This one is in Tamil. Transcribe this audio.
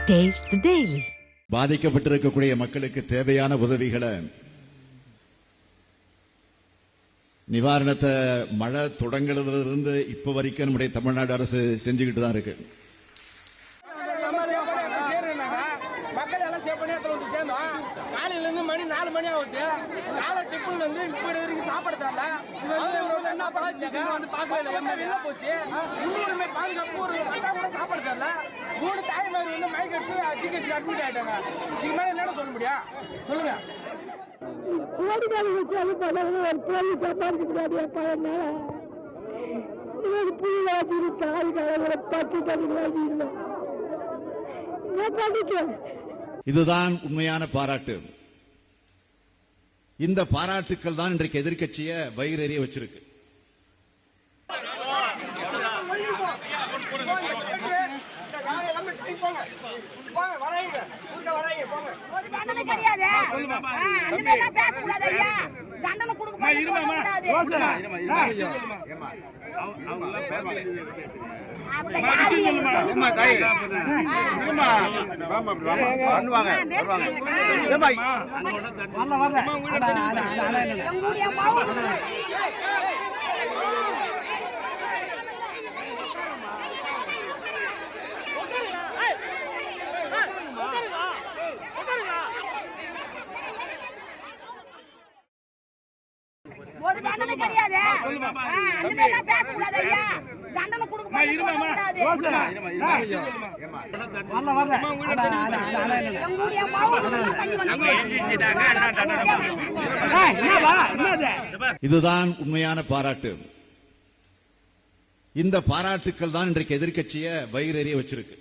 Taste the Daily. பாதிக்கப்பட்டிருக்கக்கூடிய மக்களுக்கு தேவையான உதவிகளை நிவாரணத்தை மழை தொடங்குறதிலிருந்து இப்ப வரைக்கும் நம்முடைய தமிழ்நாடு அரசு செஞ்சுக்கிட்டு தான் இருக்கு. மக்கள் எல்லாம் சேவ் பண்ணி இடத்துல வந்து சேர்ந்தோம். காலையில இருந்து மணி 4 மணி ஆகுது. காலை டிஃபன் வந்து இப்போ வரைக்கும் சாப்பாடு தரல. சாப்பாடு வந்து பார்க்கவே இல்லை. வெளில போச்சு. இன்னொருமே பாதுகாப்பு ஒரு கட்டா கூட சாப்பாடு தரல. 3 தாய்மார் வந்து மைக் அடிச்சு ஜிஹெச் அட்மிட் ஆயிட்டாங்க. இதுக்கு மேலே என்ன சொல்ல முடியும் சொல்லுங்க. இதுதான் உண்மையான பாராட்டு. இந்த பாராட்டுக்கள் தான் இன்றைக்கு எதிர்க்கட்சியை வயிறெறிய வச்சிருக்கு. ஒரு தண்டனை கிடையாது. அந்த மாதிரி பேசக்கூடாது ஐயா. தண்டனை கொடுக்க கூடாது. இதுதான் உண்மையான பாராட்டு. இந்த பாராட்டுக்கள் தான் இன்றைக்கு எதிர்க்கட்சியை வயிறெறிய வச்சிருக்கு.